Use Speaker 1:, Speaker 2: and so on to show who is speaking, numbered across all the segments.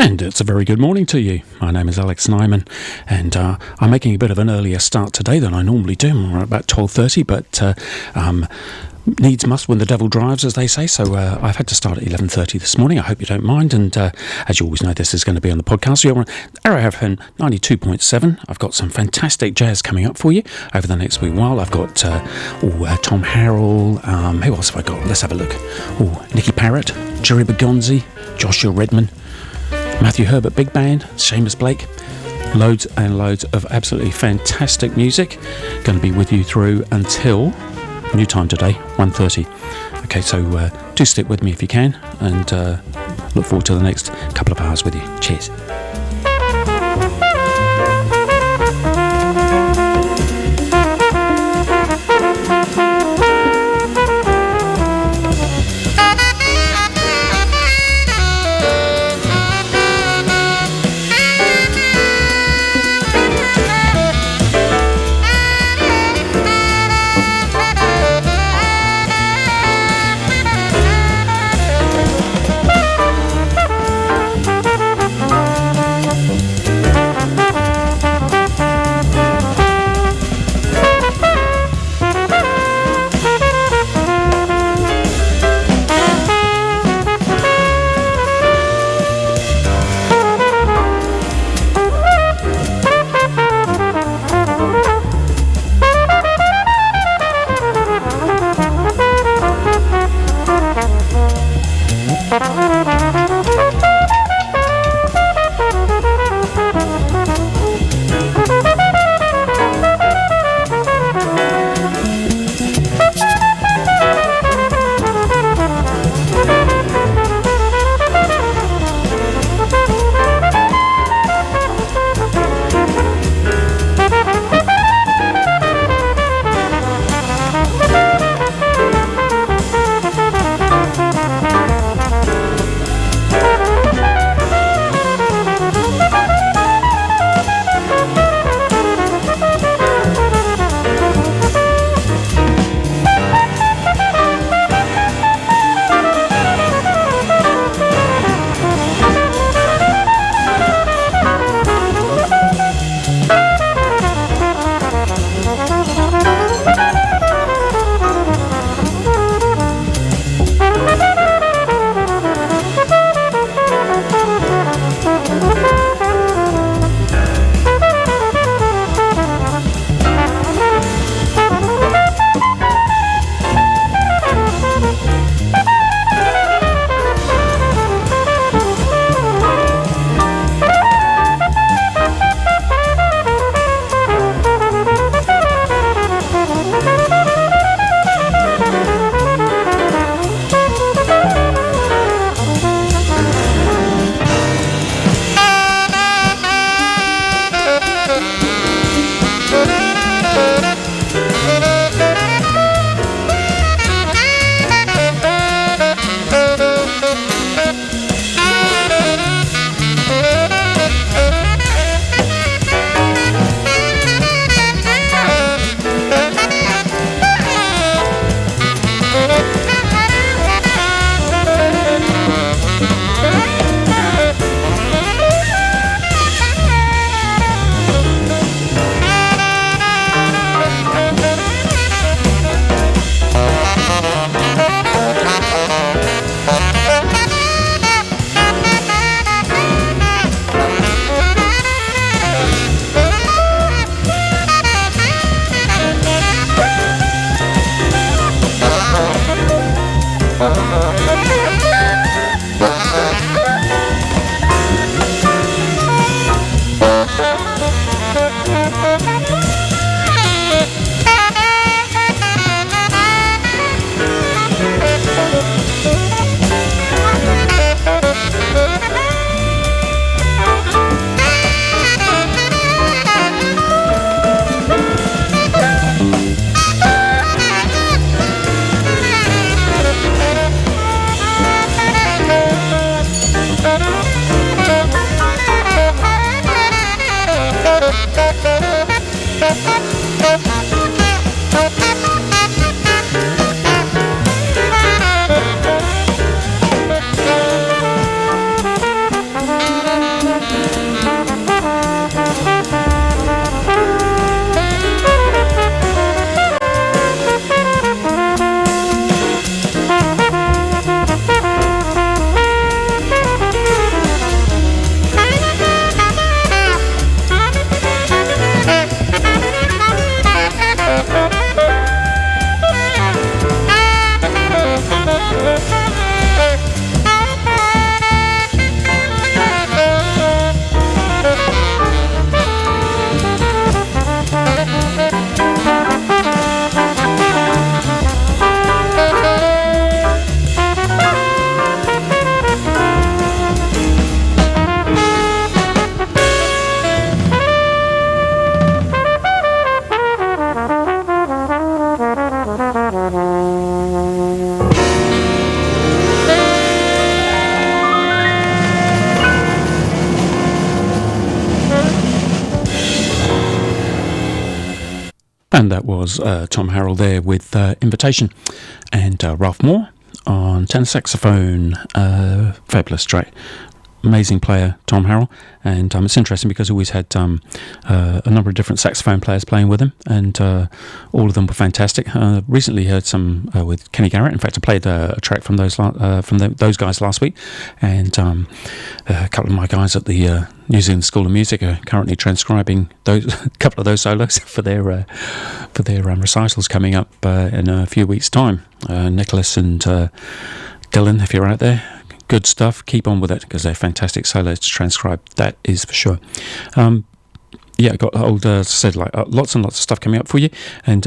Speaker 1: And it's a very good morning to you. My name is Alex Nyman, and I'm making a bit of an earlier start today than I normally do. I'm about 12:30, but needs must when the devil drives, as they say. So I've had to start at 11:30 this morning. I hope you don't mind. And as you always know, this is going to be on the podcast. You're on Arrow FM 92.7. I've got some fantastic jazz coming up for you over the next wee while. I've got Tom Harrell. Who else have I got? Let's have a look. Nicky Parrott, Jerry Bergonzi, Joshua Redman, Matthew Herbert Big Band, Seamus Blake. Loads and loads of absolutely fantastic music. Going to be with you through until new time today, 1:30. Okay, so do stick with me if you can, and look forward to the next couple of hours with you. Cheers. was Tom Harrell there with Invitation, and Ralph Moore on tenor saxophone. Fabulous track. Amazing player, Tom Harrell, and it's interesting because he always had a number of different saxophone players playing with him, and all of them were fantastic. Recently heard some with Kenny Garrett. In fact, I played a track from those guys last week, and a couple of my guys at the New Zealand School of Music are currently transcribing a couple of those solos for their recitals coming up in a few weeks' time. Nicholas and Dylan, if you're out there. Good stuff. Keep on with it because they're fantastic solos to transcribe. That is for sure. I got old. As I said, lots and lots of stuff coming up for you. And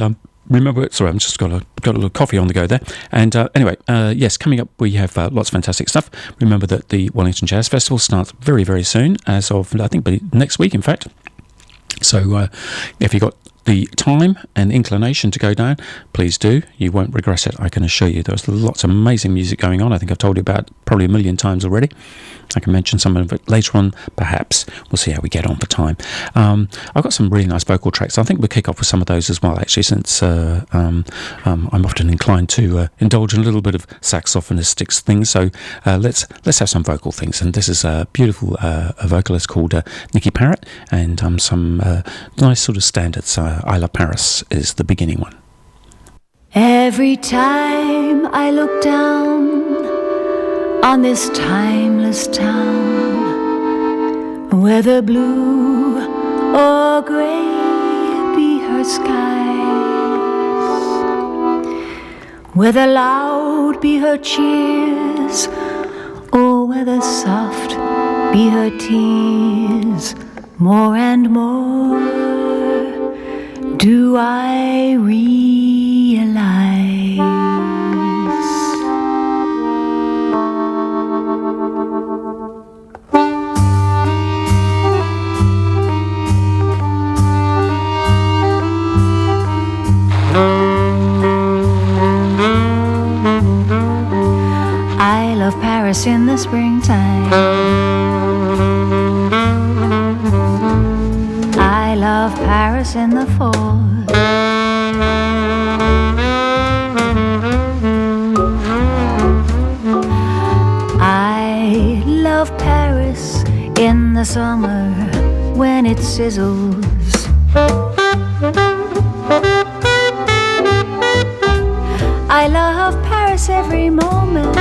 Speaker 1: remember, sorry, I'm just got a little coffee on the go there. And anyway, yes, coming up we have lots of fantastic stuff. Remember that the Wellington Jazz Festival starts very, very soon, as of I think next week, in fact. So if you got the time and inclination to go down, please do. You won't regret it, I can assure you. There's lots of amazing music going on. I think I've told you about probably a million times already. I can mention some of it later on, perhaps. We'll see how we get on for time. I've got some really nice vocal tracks. I think we'll kick off with some of those as well, actually, since I'm often inclined to indulge in a little bit of saxophonistic things. So let's have some vocal things. And this is a beautiful vocalist called Nikki Parrott, and some nice sort of standards. I Love Paris is the beginning one.
Speaker 2: Every time I look down on this timeless town, whether blue or gray be her skies, whether loud be her cheers, or whether soft be her tears, more and more do I realize I love Paris in the springtime. I love Paris in the fall. I love Paris in the summer when it sizzles. I love Paris every moment.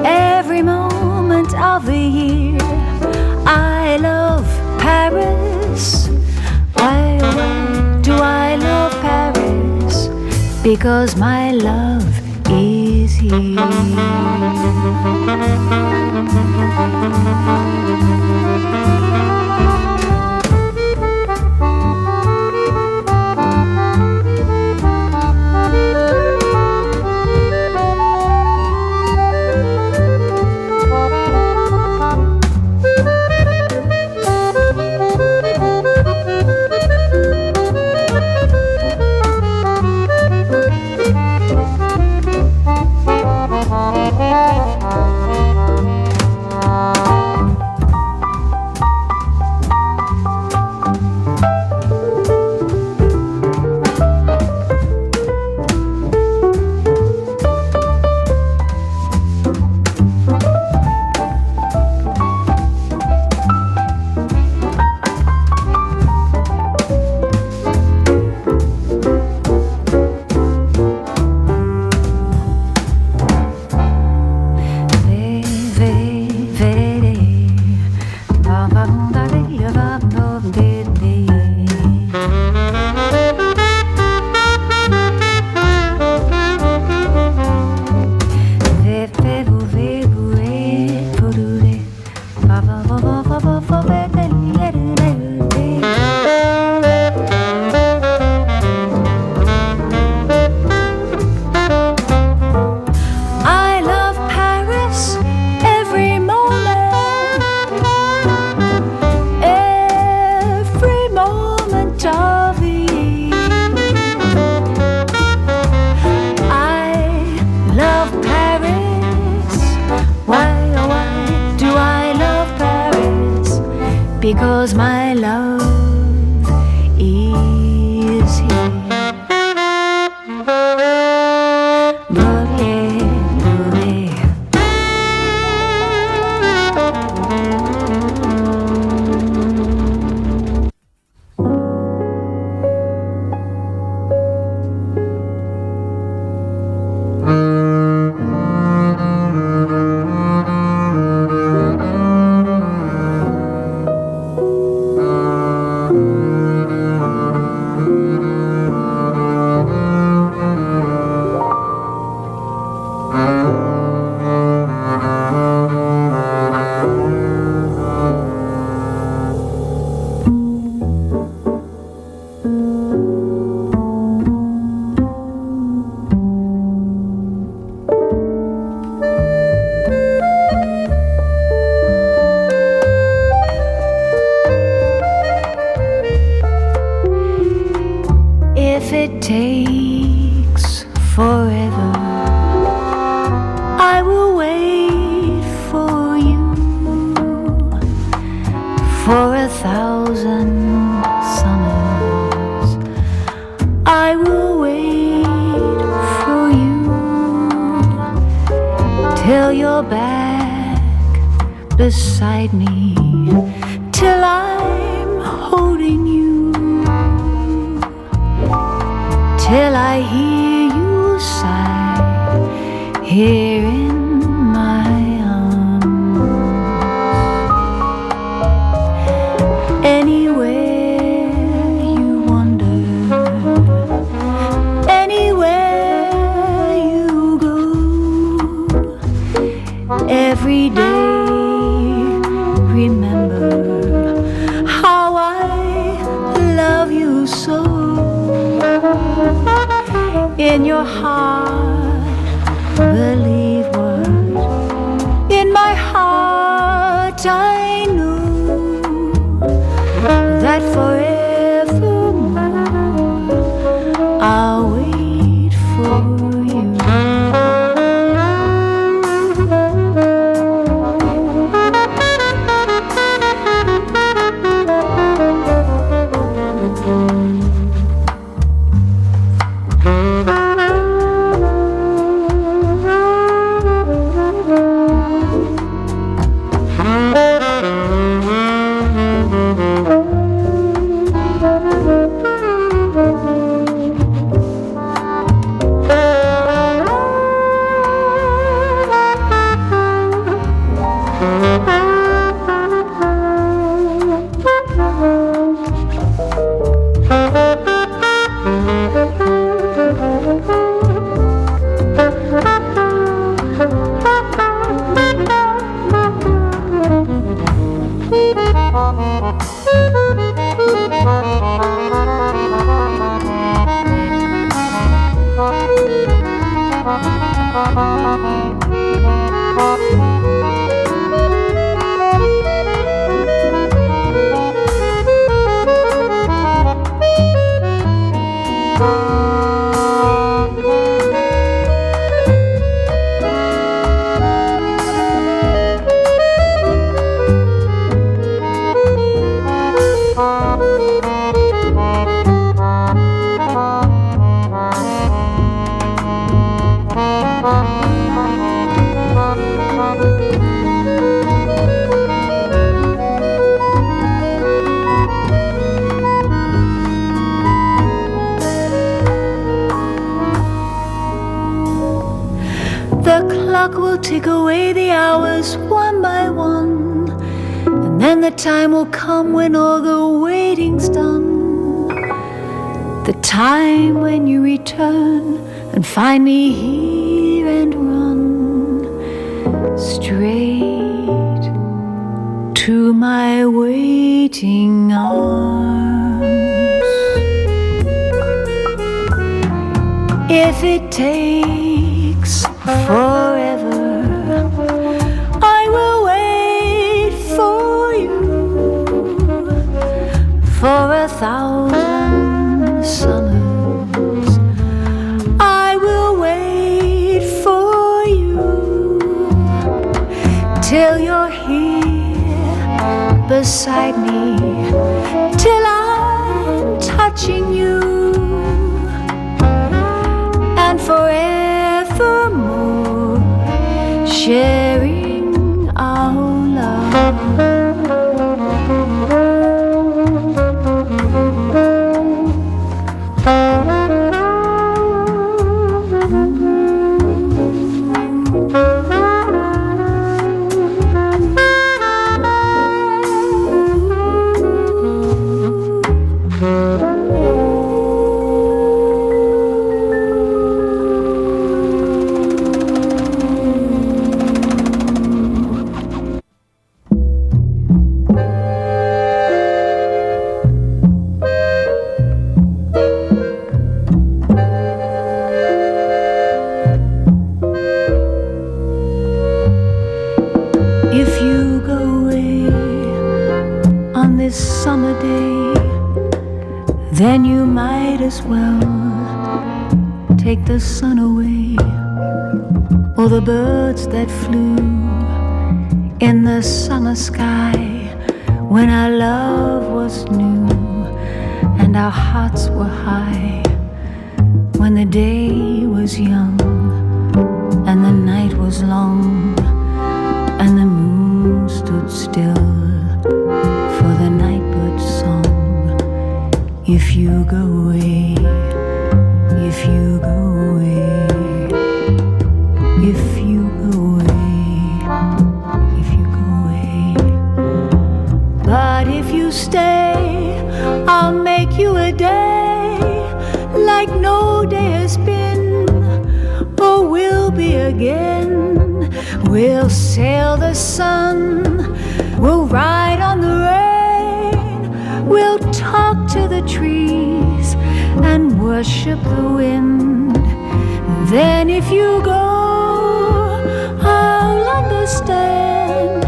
Speaker 2: Every moment of the year I love Paris. Why, oh, why do I love Paris? Because my love is here. Because my love If it takes forever, I will wait for you for 1,000 summers. I will wait for you till you're back beside me, till I'm holding you, till I hear you sigh here in my arms. Anywhere you wander, anywhere you go, every day remember how I love you so. In your heart, believe what in my heart I know, that forevermore I'll wait for you. Tick away the hours one by one, and then the time will come when all the waiting's done. The time when you return and find me here and run straight to my waiting arms. If it takes forever, I will wait for you for 1,000 summers. I will wait for you till you're here beside me, till I'm touching you, and forevermore sharing our love. then you might as well take the sun away, or the birds that flew in the summer sky when our love was new and our hearts were high, when the day was young and the night was long and the moon stood still for the nightbird's song. If you go away, if you go away, if you go away, if you go away. But if you stay, I'll make you a day like no day has been or will be again. We'll sail the sun, we'll ride on the rain, we'll talk to the trees and worship the wind. Then if you go, I'll understand.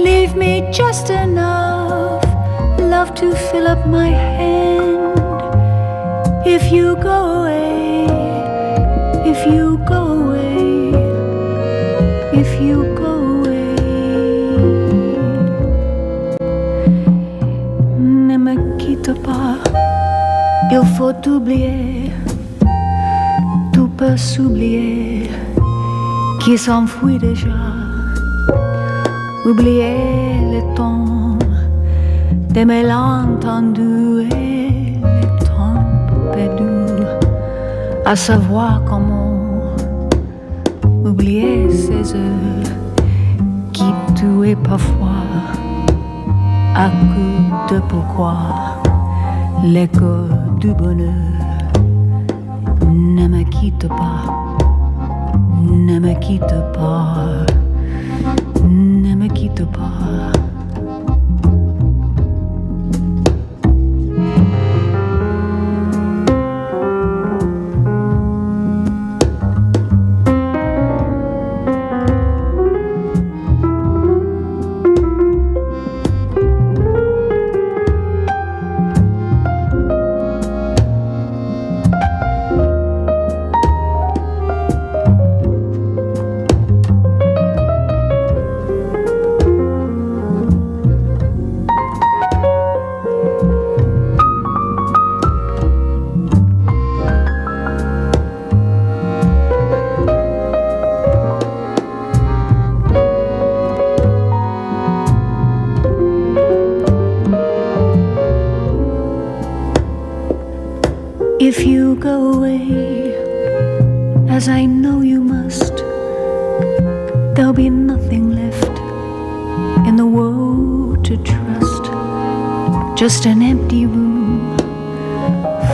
Speaker 2: Leave me just enough love to fill up my hand. If you go away, if you go away, if you go away, ne me quitte pas, il faut oublier, tout peut s'oublier, qui s'enfuit déjà. Oublier le temps des malentendus et le temps perdu, à savoir comment oublier ces heures qui tuaient parfois à coup de pourquoi l'écho du bonheur. Ne me quitte pas, ne me quitte pas, ne me quitte pas. If you go away, as I know you must, there'll be nothing left in the world to trust. Just an empty room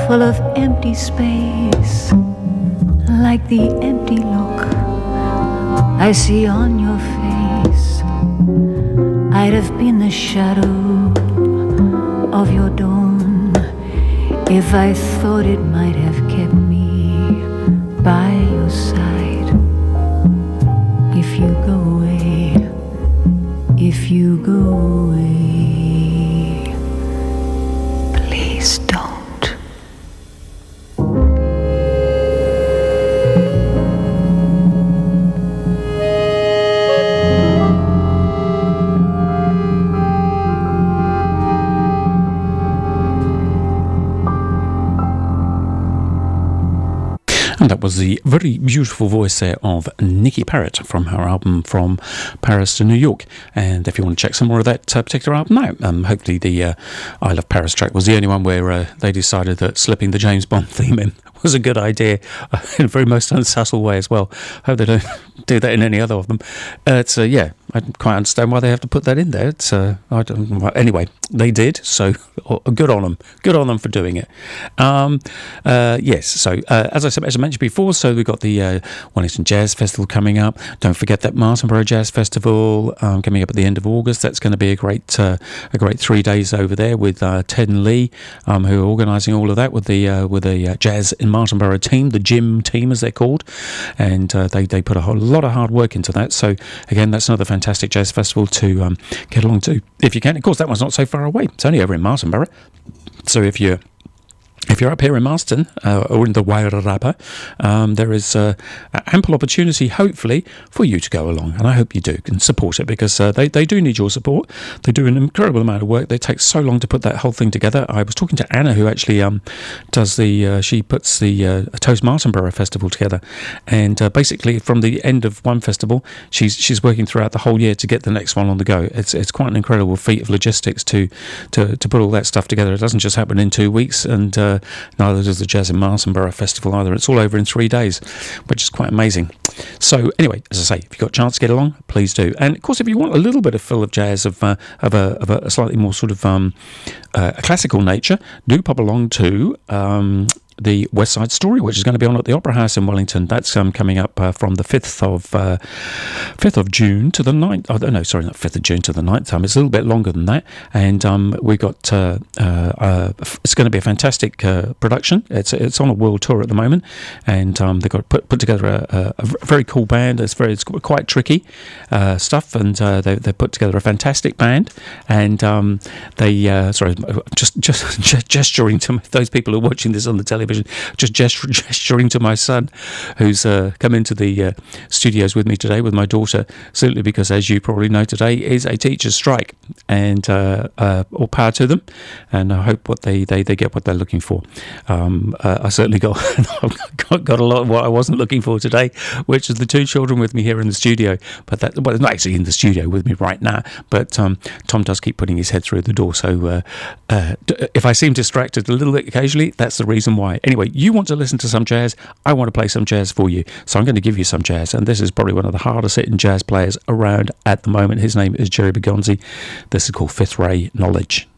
Speaker 2: full of empty space, like the empty look I see on your face. I'd have been the shadow of your dawn if I thought it might have kept me by your side. If you go away, if you go away, please don't.
Speaker 1: And that was the very beautiful voice there of Nikki Parrott from her album From Paris to New York. And if you want to check some more of that particular album out, hopefully the I Love Paris track was the only one where they decided that slipping the James Bond theme in was a good idea in a very most unsubtle way as well. Hope they don't do that in any other of them. Yeah, I don't quite understand why they have to put that in there. I don't. Anyway, they did, so good on them. Good on them for doing it. Yes. So as I mentioned before, so we've got the Wellington Jazz Festival coming up. Don't forget that Martinborough Jazz Festival coming up at the end of August. That's going to be a great 3 days over there with Ted and Lee, who are organising all of that with the Jazz in Martinborough team, the gym team as they're called, and they put a whole lot of hard work into that. So again, that's another fantastic jazz festival to get along to if you can. Of course, that one's not so far away. It's only over in Martinborough. So if you're if you're up here in Marston or in the Wairarapa, there is ample opportunity, hopefully, for you to go along. And I hope you do and support it, because they do need your support. They do an incredible amount of work. They take so long to put that whole thing together. I was talking to Anna, who actually does she puts the Toast Martinborough Festival together. And basically, from the end of one festival, she's working throughout the whole year to get the next one on the go. It's quite an incredible feat of logistics to put all that stuff together. It doesn't just happen in 2 weeks, and neither does the Jazz in Martinborough Festival either. It's all over in 3 days, which is quite amazing. So anyway, as I say, if you've got a chance to get along, please do. And of course, if you want a little bit of feel of jazz of a slightly more sort of a classical nature, do pop along to the West Side Story, which is going to be on at the Opera House in Wellington. That's coming up from the 5th of June to the 9th. Oh, no, sorry, not 5th of June to the 9th. It's a little bit longer than that. And we've got, it's going to be a fantastic production. It's on a world tour at the moment. And they've got put together a very cool band. It's quite tricky stuff. And they've put together a fantastic band. And just gesturing to those people who are watching this on the television, just gesturing to my son, who's come into the studios with me today with my daughter, simply because, as you probably know, today is a teacher's strike, and all power to them, and I hope they get what they're looking for. I certainly got a lot of what I wasn't looking for today, which is the 2 children with me here in the studio, but not actually in the studio with me right now, but Tom does keep putting his head through the door, so if I seem distracted a little bit occasionally, that's the reason why. Anyway, you want to listen to some jazz, I want to play some jazz for you, so I'm going to give you some jazz, and this is probably one of the hardest hitting jazz players around at the moment. His name is Jerry Begonzi. This is called Fifth Ray Knowledge.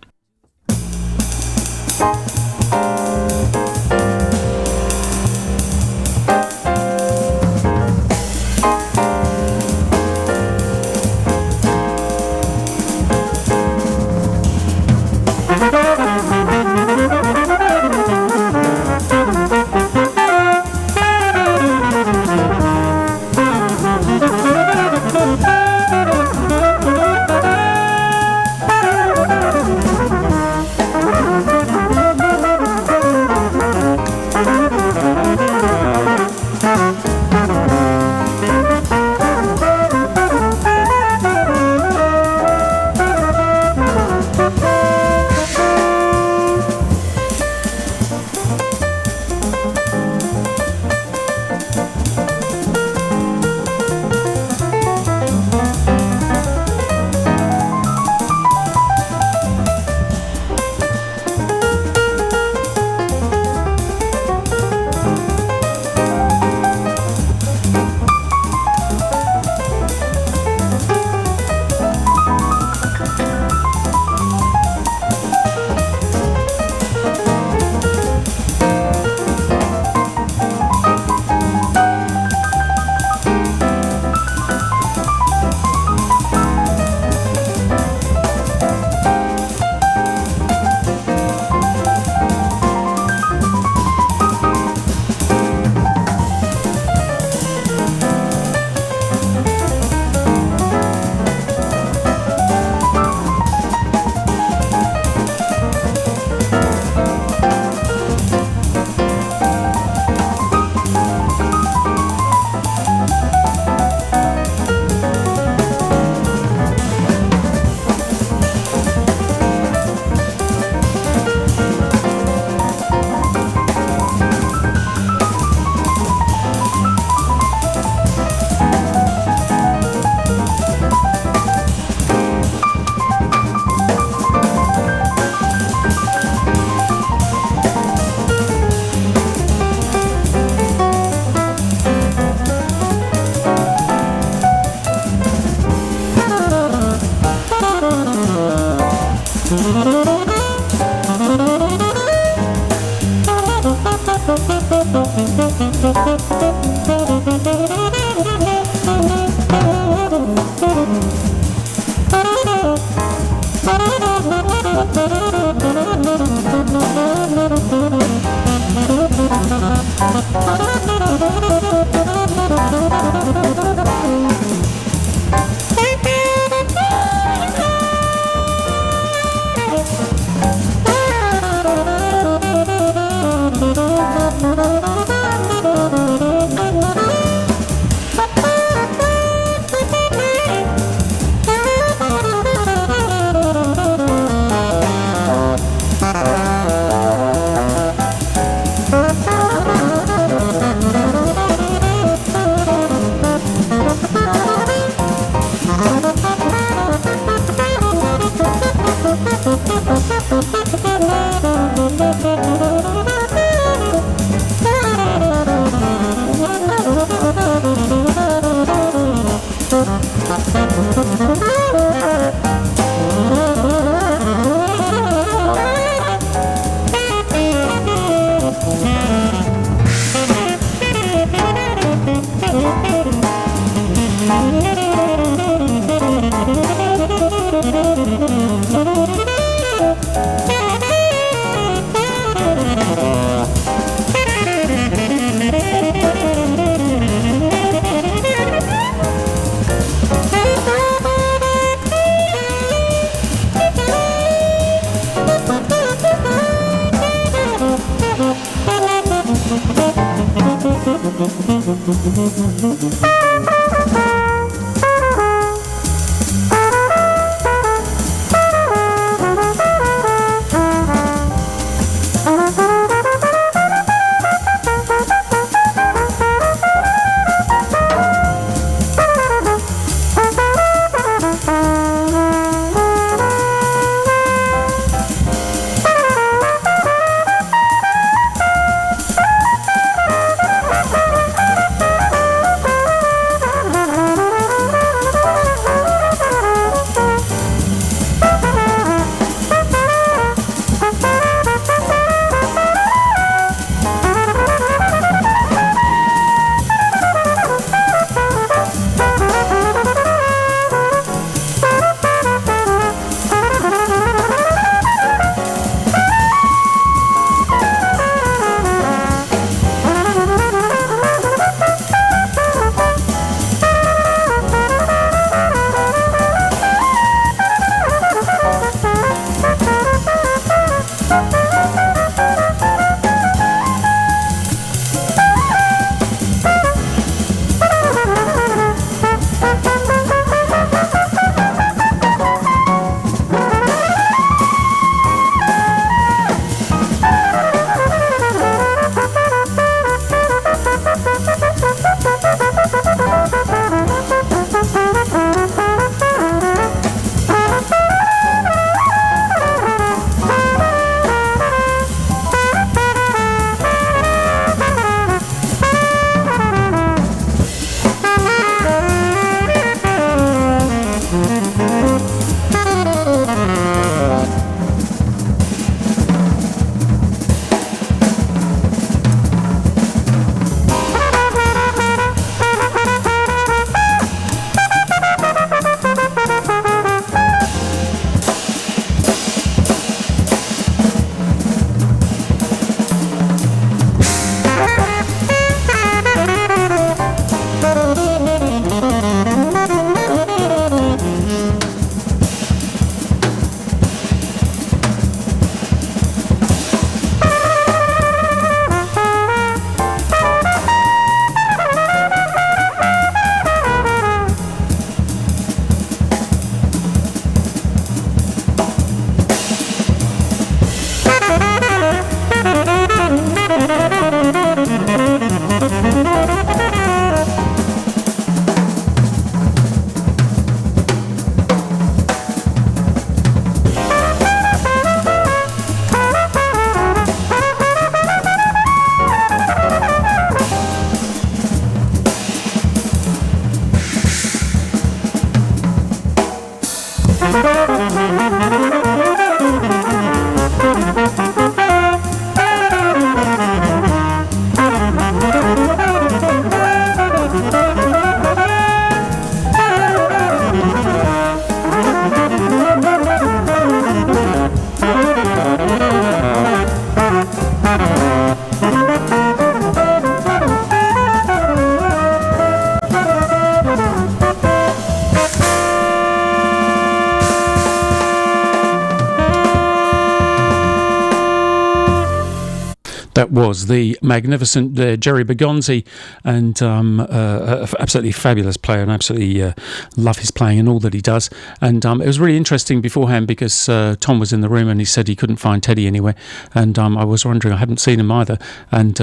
Speaker 1: That was the magnificent Jerry Bergonzi, and absolutely fabulous player, and absolutely love his playing and all that he does. And it was really interesting beforehand because Tom was in the room and he said he couldn't find Teddy anywhere, and I was wondering, I hadn't seen him either, and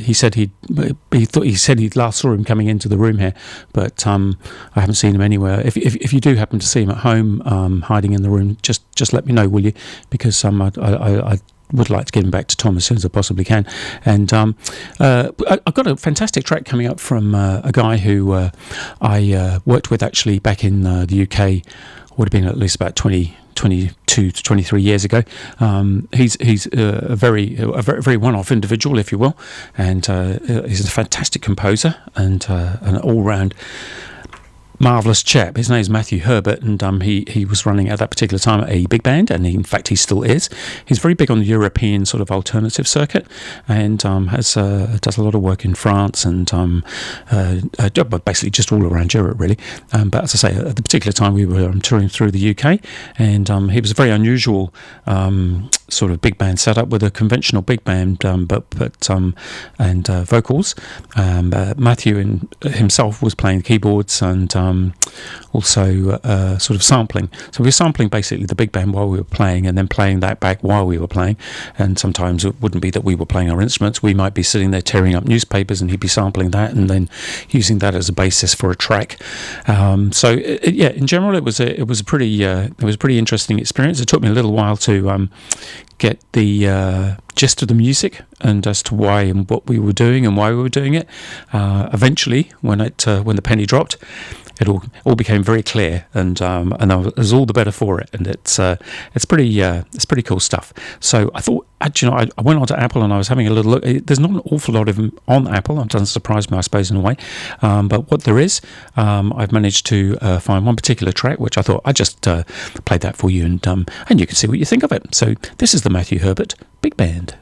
Speaker 1: he said he last saw him coming into the room here, but I haven't seen him anywhere. If you do happen to see him at home hiding in the room, just let me know, will you? Because I would like to get him back to Tom as soon as I possibly can. And I've got a fantastic track coming up from a guy who I worked with actually back in the UK, would have been at least about 20 22 to 23 years ago. He's a very one-off individual, if you will, and he's a fantastic composer and an all-round marvellous chap. His name's Matthew Herbert, and he was running at that particular time a big band, and in fact he still is. He's very big on the European sort of alternative circuit, and does a lot of work in France and basically just all around Europe, really. But as I say, at the particular time we were touring through the UK, and he was a very unusual sort of big band setup with a conventional big band, but vocals. Matthew himself was playing keyboards and also sort of sampling. So we were sampling basically the big band while we were playing, and then playing that back while we were playing. And sometimes it wouldn't be that we were playing our instruments. We might be sitting there tearing up newspapers, and he'd be sampling that and then using that as a basis for a track. In general, it was a pretty interesting experience. It took me a little while to get the gist of the music and as to why and what we were doing and why we were doing it. Eventually, when the penny dropped, it all became very clear, and I was all the better for it. And it's pretty cool stuff. So I thought, I went on to Apple and I was having a little look. There's not an awful lot of them on Apple. It doesn't surprise me, I suppose, in a way. But what there is, I've managed to find one particular track which I thought I'd just play that for you, and you can see what you think of it. So this is the Matthew Herbert Big Band.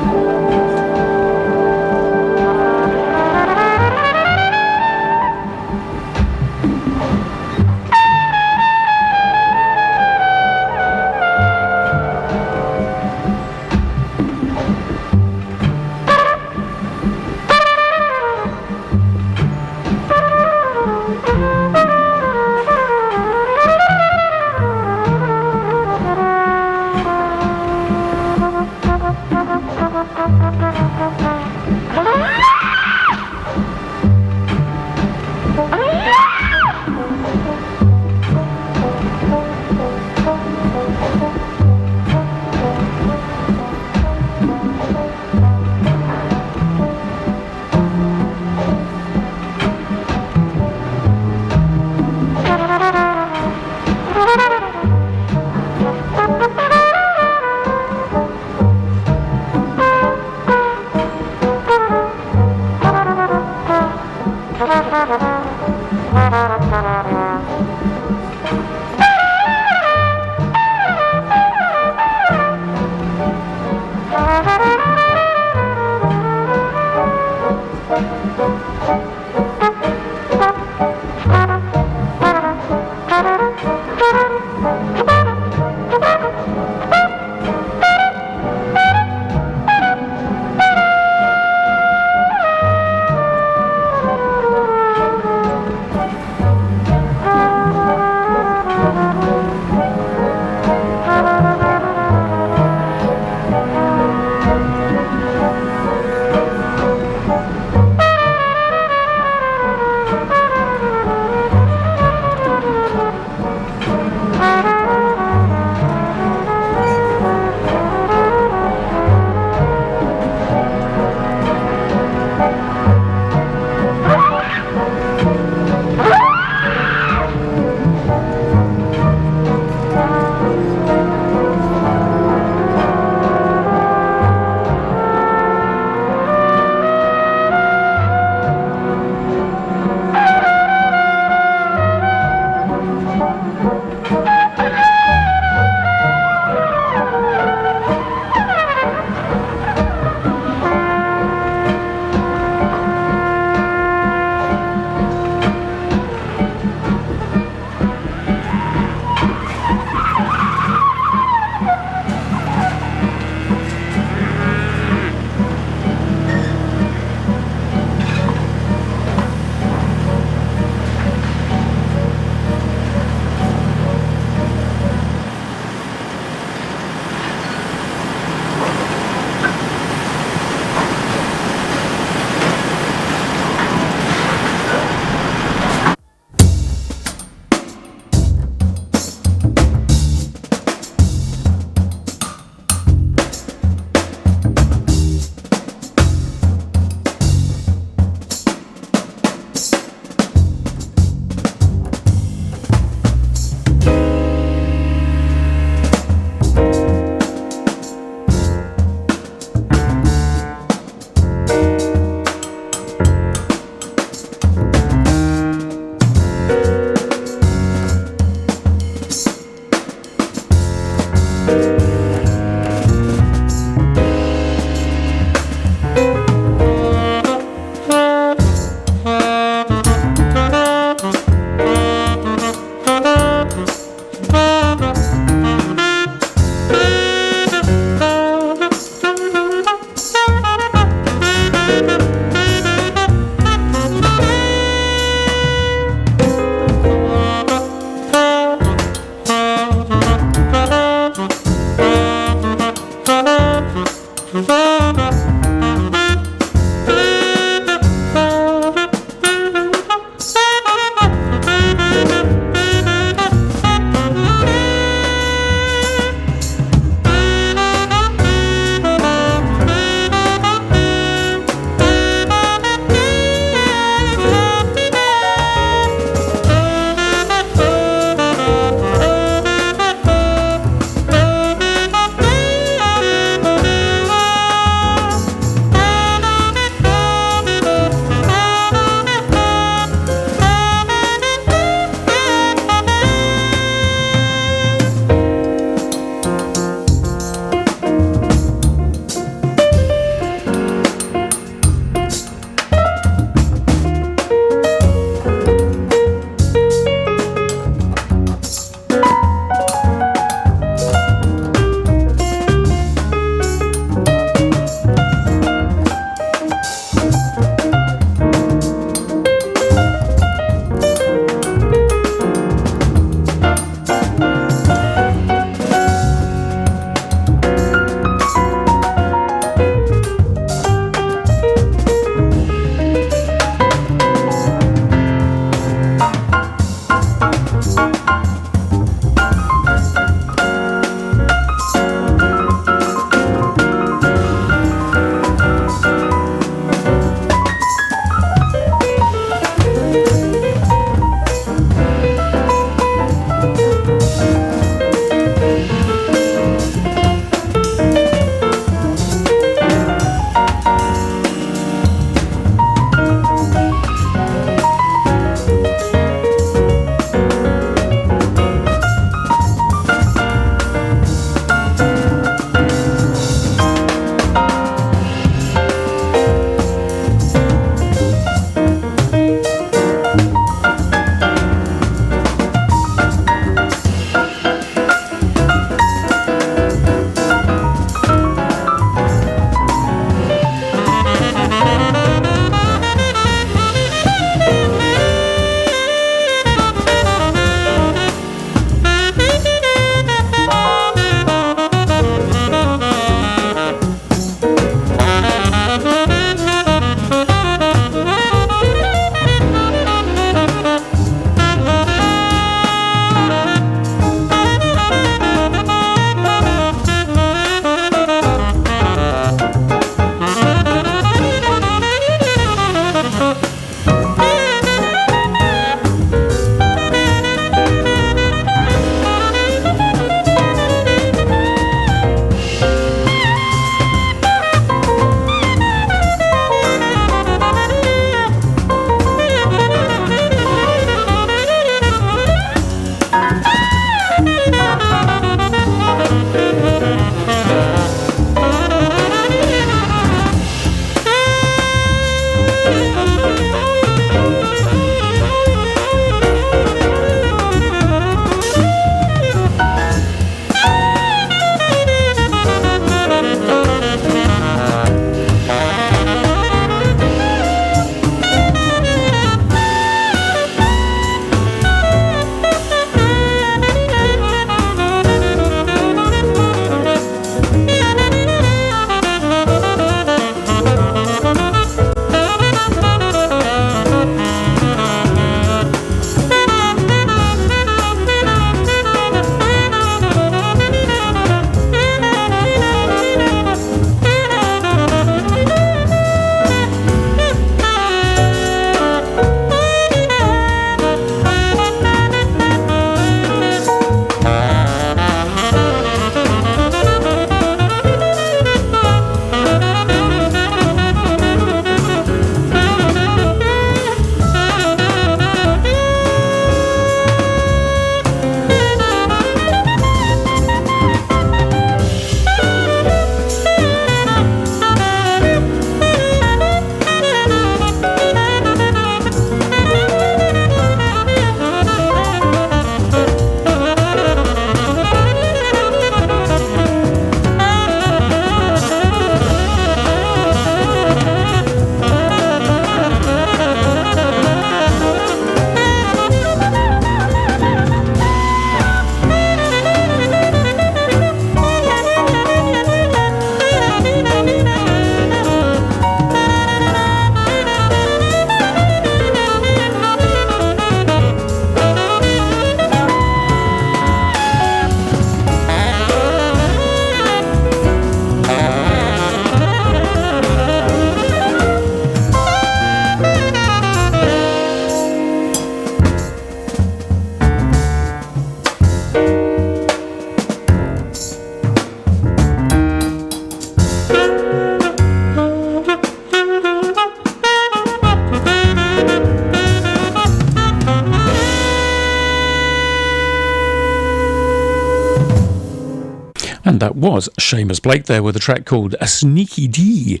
Speaker 1: And that was Seamus Blake there with a track called A Sneaky D,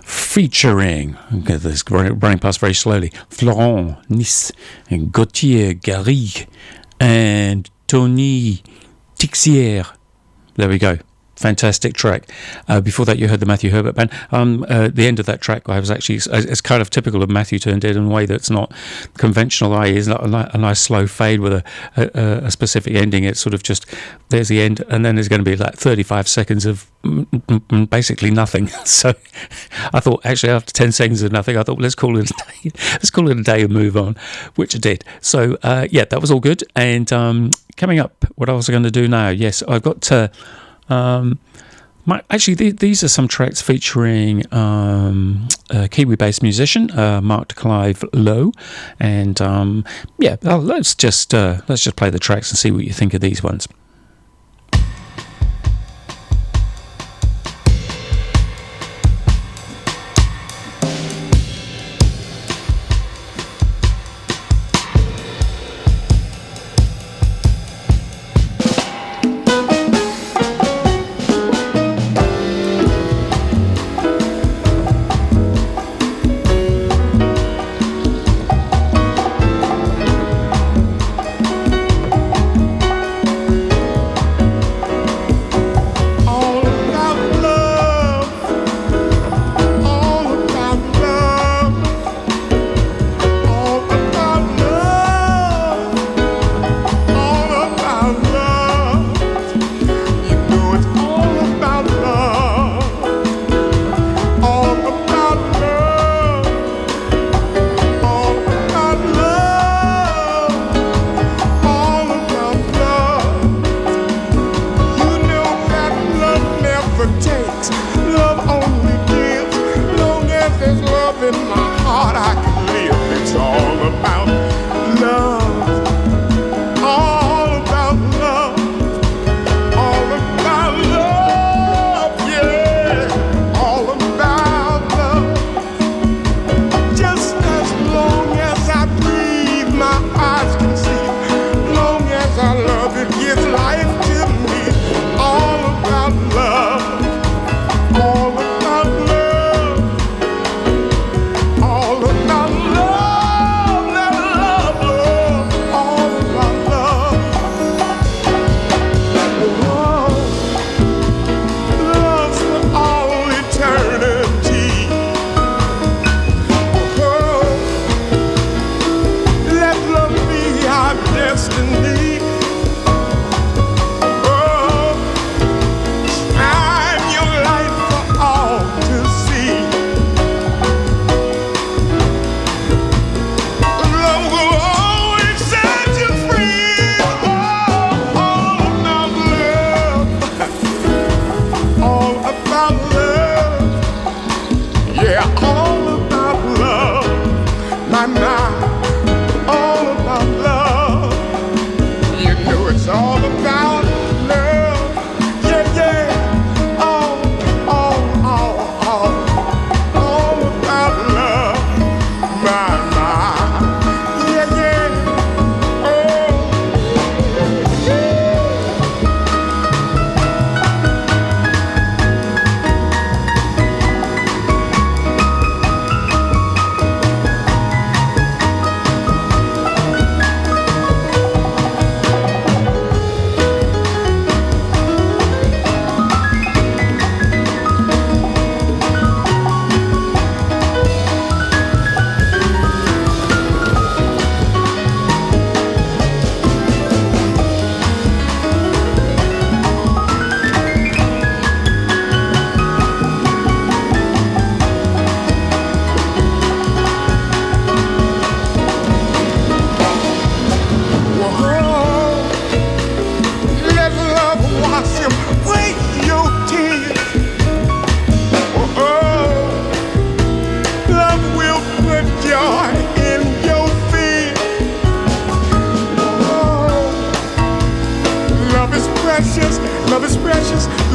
Speaker 1: featuring, get this running past very slowly, Florent Nice, and Gauthier Garrigue, and Tony Tixier. There we go. Fantastic track. Before that, you heard the Matthew Herbert Band. The end of that track, I was actually, it's kind of typical of Matthew turned it in a way that's not conventional. It's not a nice slow fade with a specific ending. It's sort of just, there's the end, and then there's going to be like 35 seconds of basically nothing. So I thought, actually, after 10 seconds of nothing, I thought, let's call it a day. Let's call it a day and move on, which I did. So, yeah, that was all good. And coming up, what I was going to do now, yes, I've got... actually, these are some tracks featuring a Kiwi-based musician, Mark Clive Lowe, and yeah, let's just play the tracks and see what you think of these ones.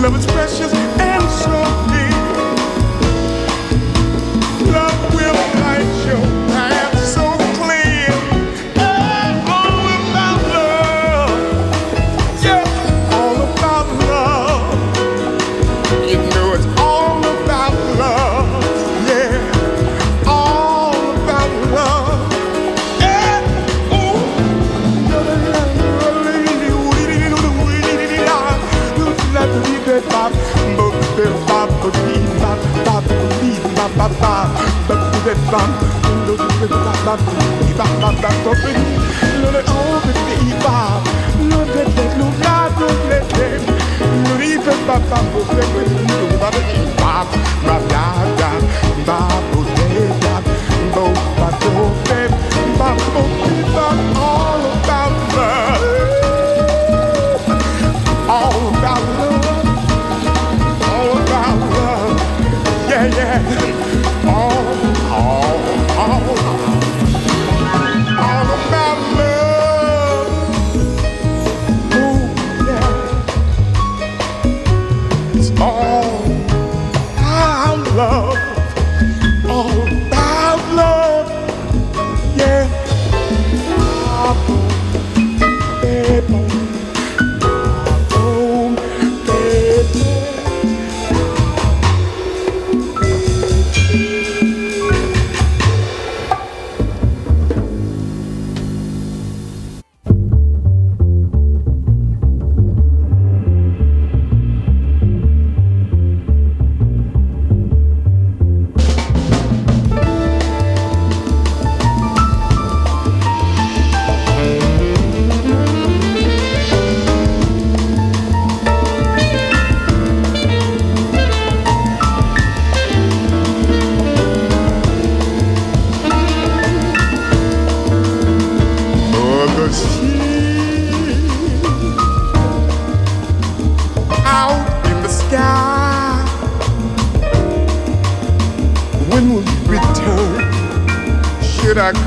Speaker 3: Love is precious and so dear. Love will light your path so clear. All about love, yeah, all about love.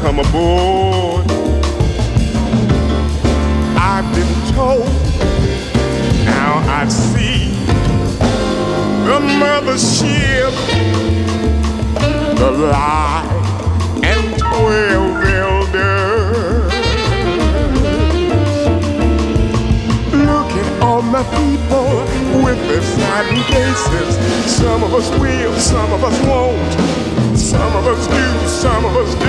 Speaker 3: Come aboard. I've been told, now I see the mothership, the Lion and 12 elders. Look at all my people with their saddened faces. Some of us will, some of us won't. Some of us do, some of us don't.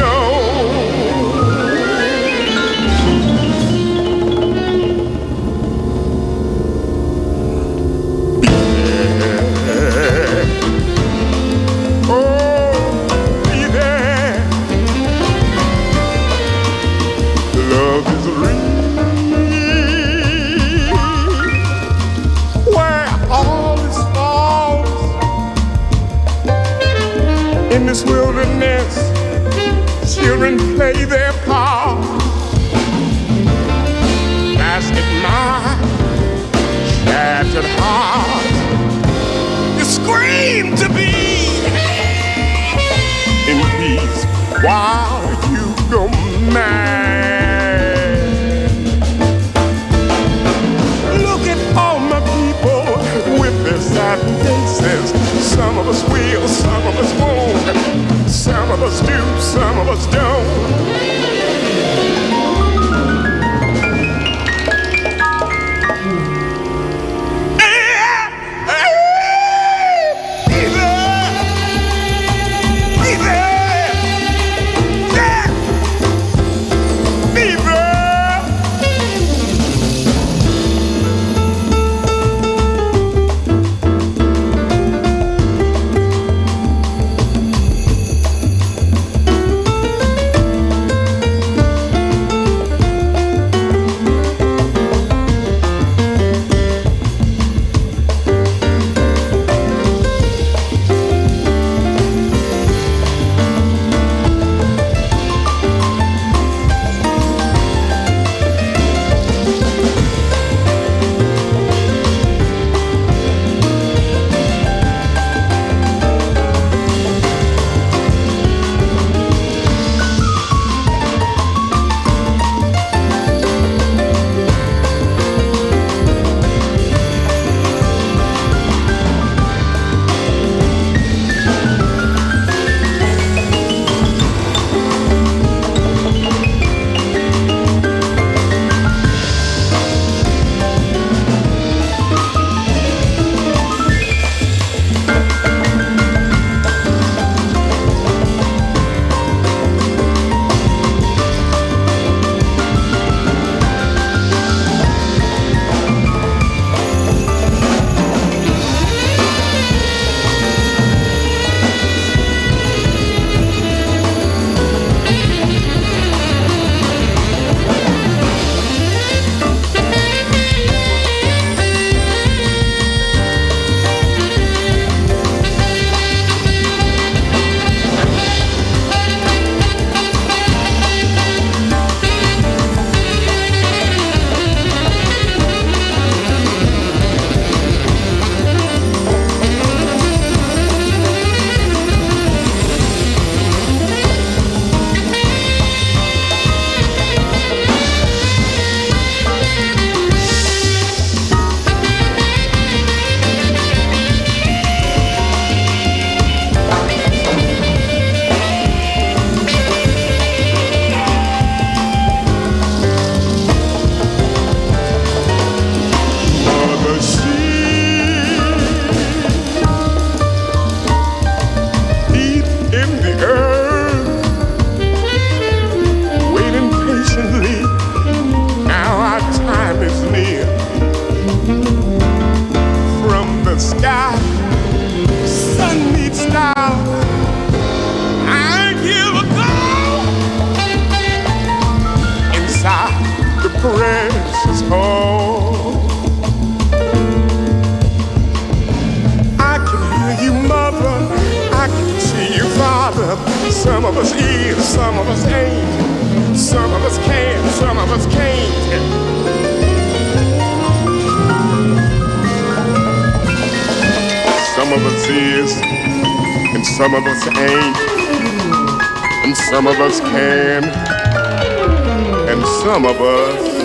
Speaker 3: Yeah. Oh, be there. Love is real. Where all is lost in this wilderness, children play their part. Ask at my shattered heart. You scream to be in peace while you go mad. Look at all my people with their sad faces. Some of us will, some of us won't. Some of us do, some of us don't. some of us ain't, some of us can, some of us can't. Some of us is, and some of us ain't, and some of us can, and some of us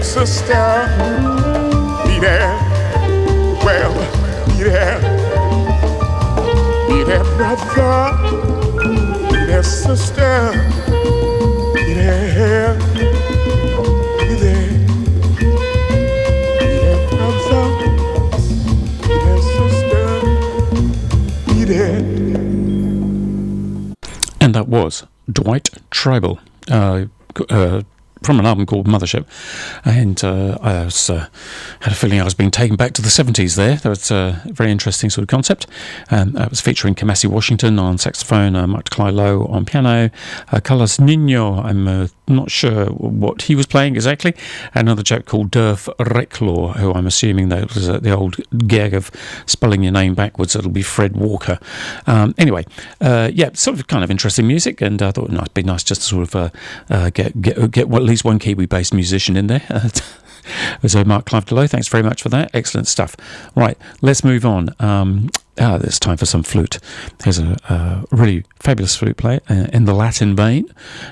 Speaker 3: sister, be there, well, be there, brother, be there, sister, be there, be there, brother, be there, sister, be there.
Speaker 1: And that was Dwight Tribal, from an album called Mothership, and I had a feeling I was being taken back to the 70s there. That was a very interesting sort of concept. It was featuring Kamasi Washington on saxophone, Mike Lowe on piano, Carlos Nino, I'm not sure what he was playing exactly, and another chap called Durf Recklaw, who I'm assuming that was the old gag of spelling your name backwards, it'll be Fred Walker. Anyway, yeah, sort of kind of interesting music, and I thought it'd be nice just to sort of get at least one Kiwi-based musician in there. So Mark Clive DeLow, thanks very much for that. Excellent stuff. Right, let's move on. It's time for some flute. Here's a really fabulous flute player in the Latin vein.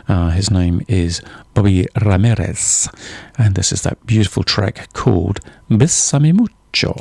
Speaker 1: His name is Bobby Ramirez, and this is that beautiful track called Bésame Mucho.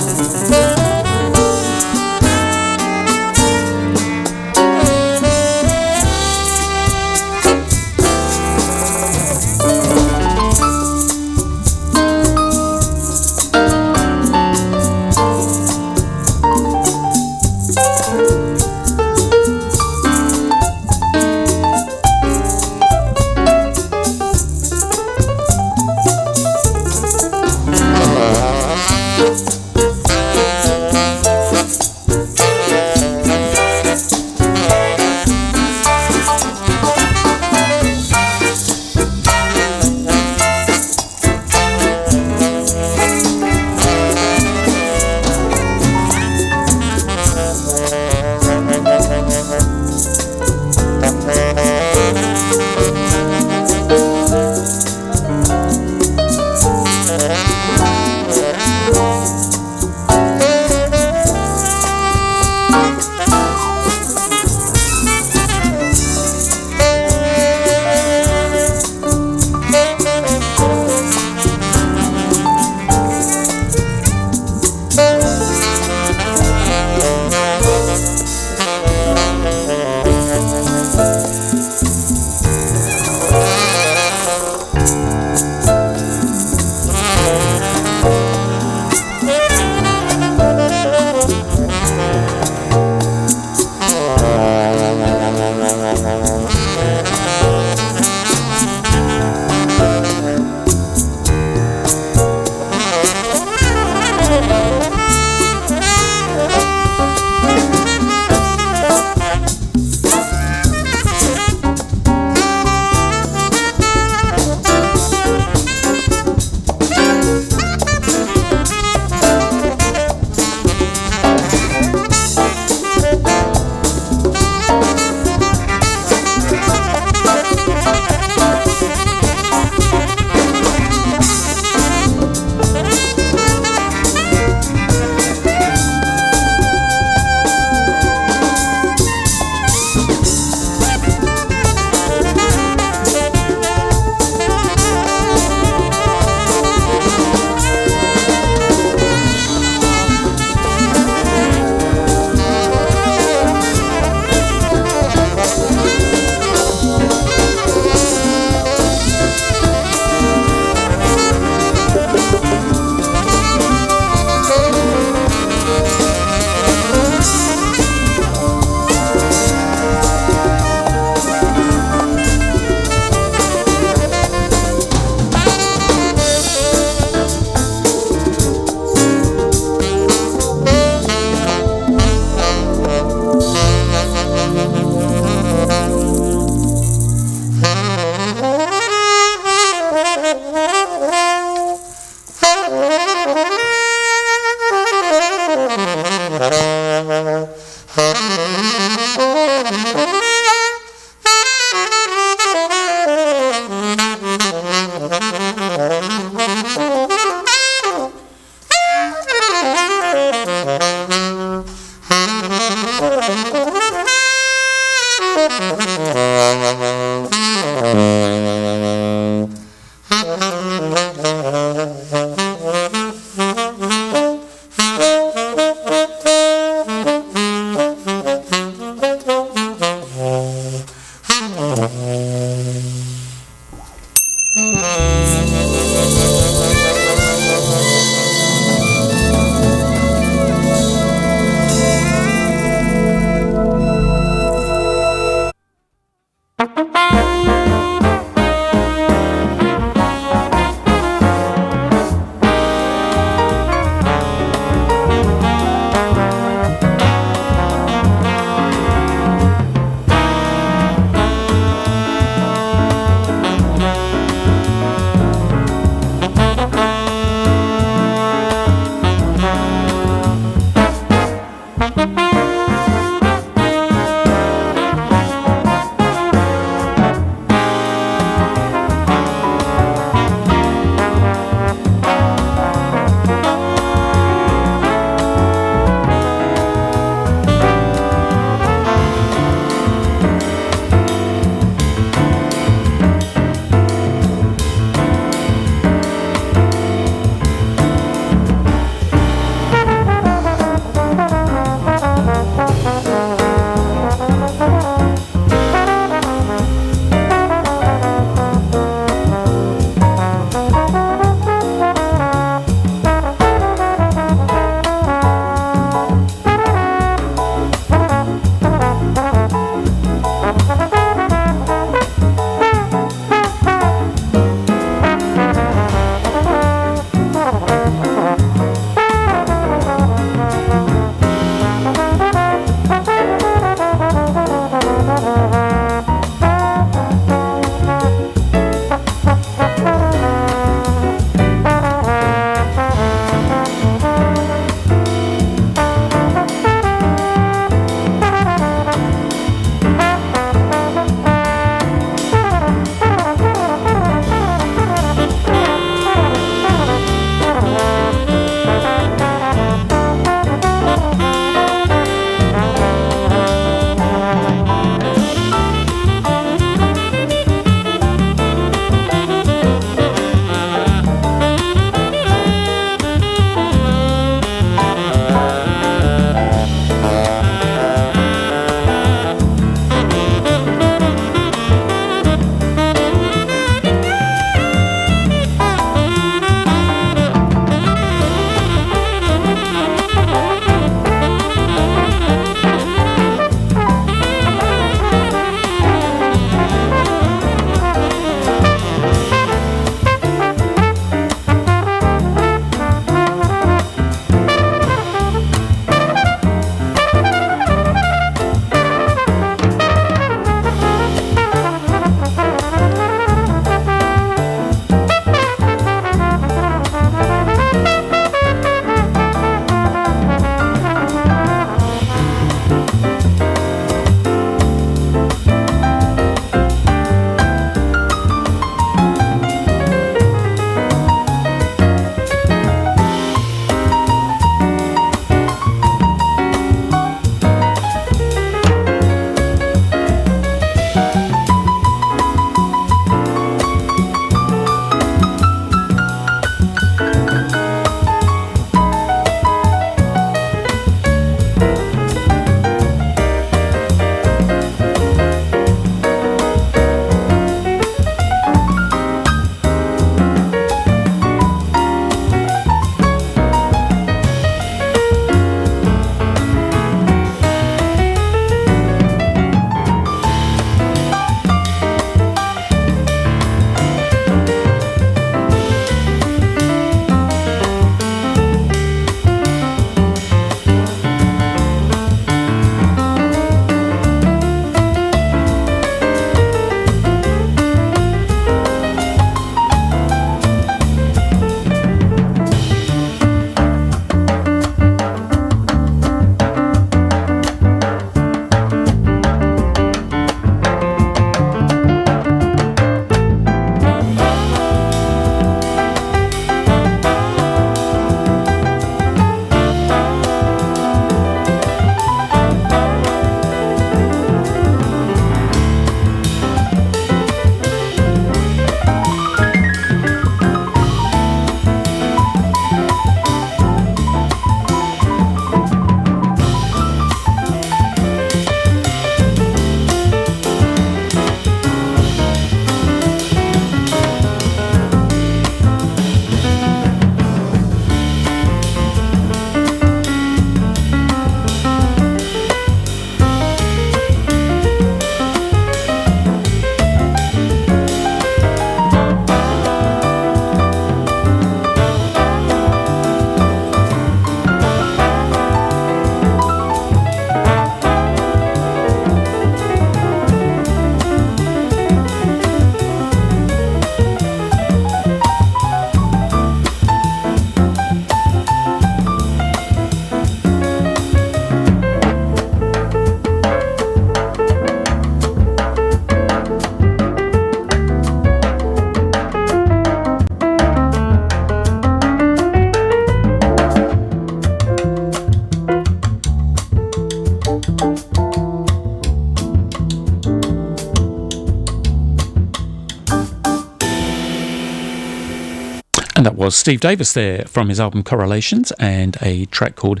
Speaker 1: And that was Steve Davis there from his album Correlations and a track called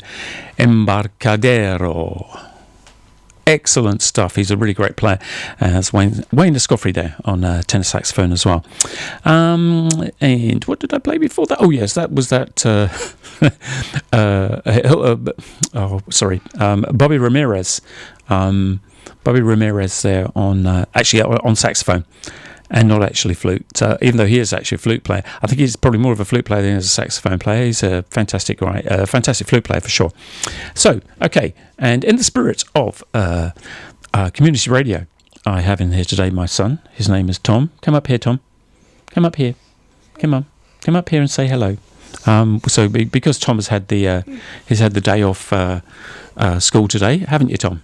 Speaker 1: Embarcadero. Excellent stuff. He's a really great player. That's Wayne Escoffrey there on tenor saxophone as well. And what did I play before that? Oh, yes, that was that. Bobby Ramirez. Bobby Ramirez there on on saxophone. And not actually flute, even though he is actually a flute player. I think he's probably more of a flute player than he is a saxophone player. He's a fantastic flute player for sure. So, okay, and in the spirit of community radio, I have in here today my son. His name is Tom. Come up here, Tom. Come up here. Come on. Come up here and say hello. So because Tom has had the day off school today, haven't you, Tom?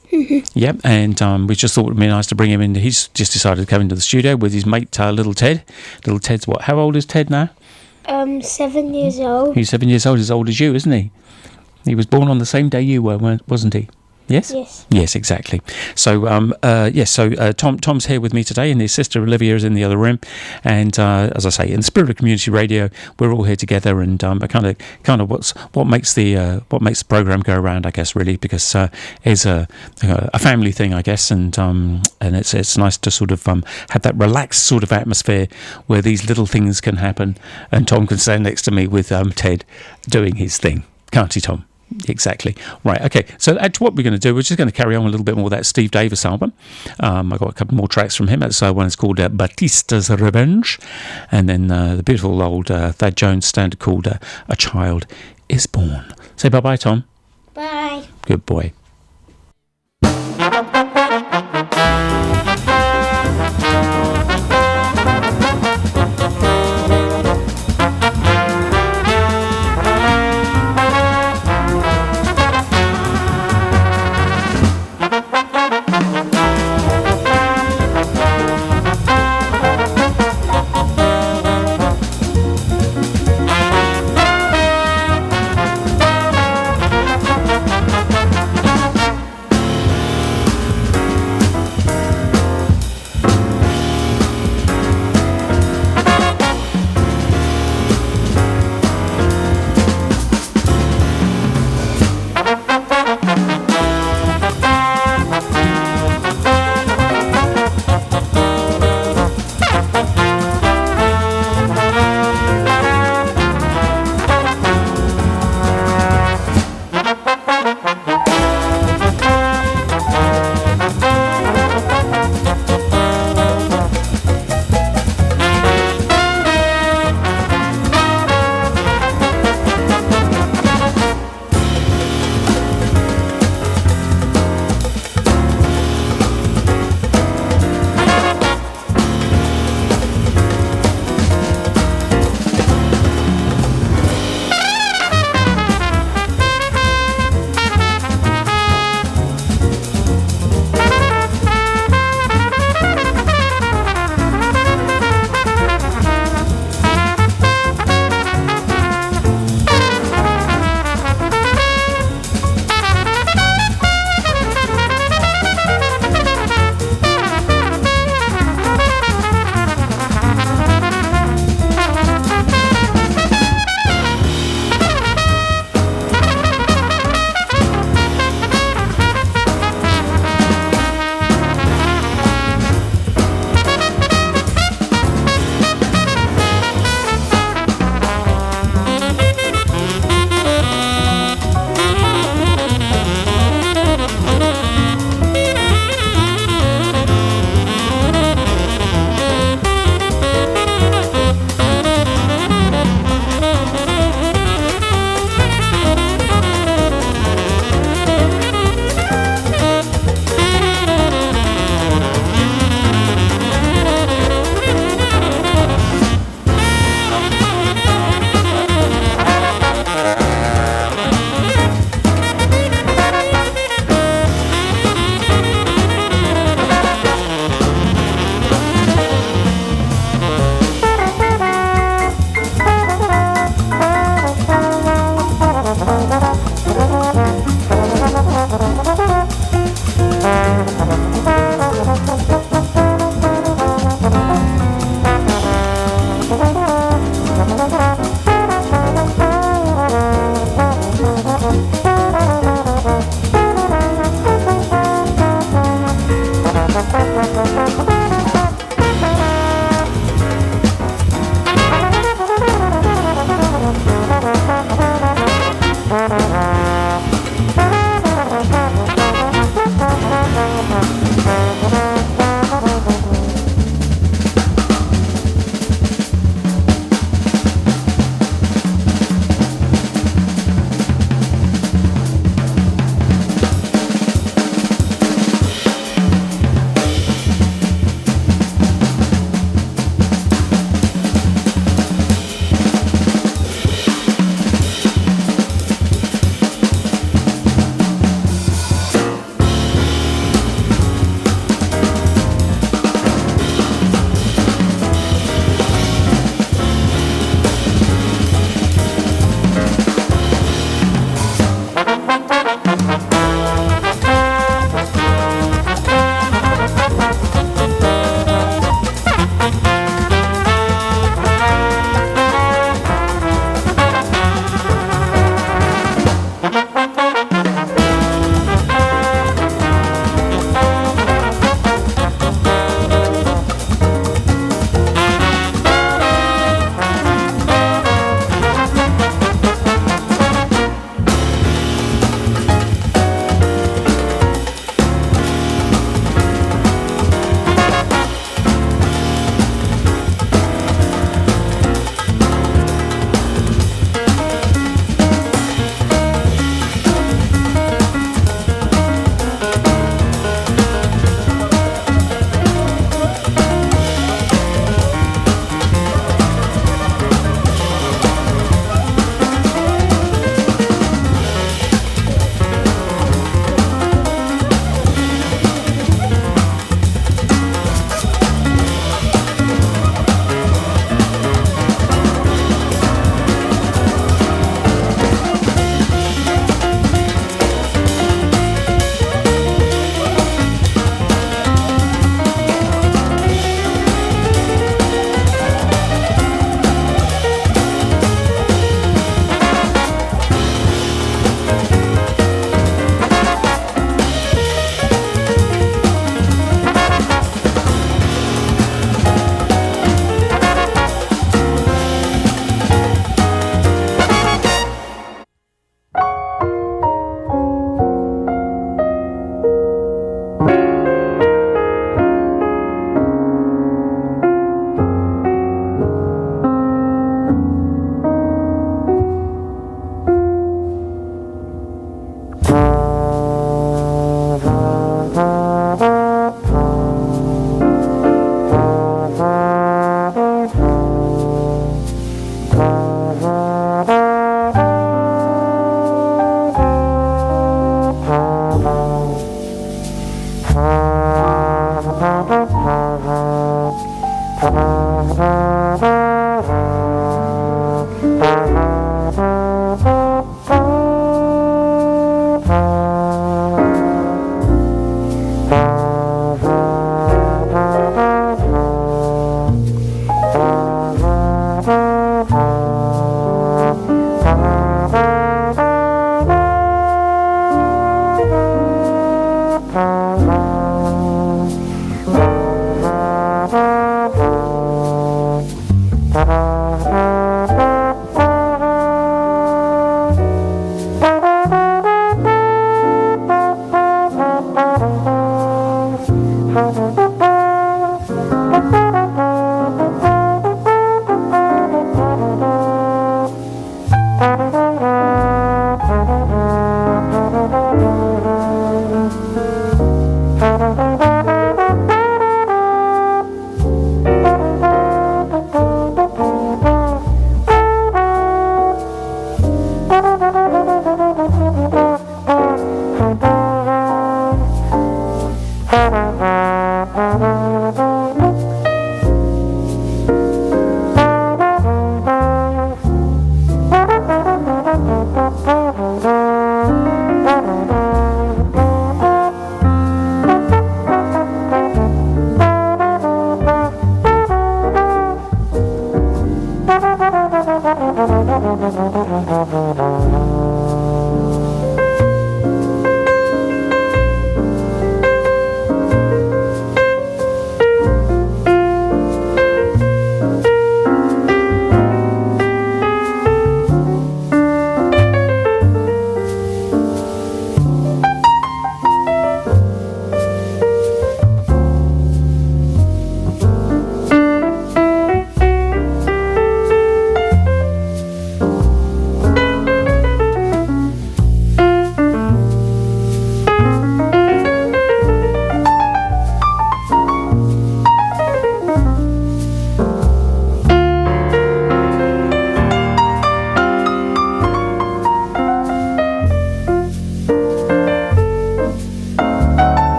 Speaker 1: Yep. And we just thought it would be nice to bring him in. He's just decided to come into the studio with his mate, little Ted. Little Ted's what? How old is Ted now?
Speaker 2: 7 years old.
Speaker 1: He's 7 years old, as old as you, isn't he? He was born on the same day you were, wasn't he? Yes? Yes, exactly. So, Tom's here with me today, and his sister Olivia is in the other room. And as I say, in the spirit of community radio, we're all here together, and kind of what makes the program go around, I guess, really, because it's a family thing, I guess, and it's nice to sort of have that relaxed sort of atmosphere where these little things can happen, and Tom can stand next to me with Ted doing his thing, can't he, Tom? Exactly. Right, okay. So that's what we're going to do. We're just going to carry on a little bit more of that Steve Davis album. I've got a couple more tracks from him. One is called Batista's Revenge. And then the beautiful old Thad Jones standard called A Child Is Born. Say bye-bye, Tom.
Speaker 2: Bye.
Speaker 1: Good boy.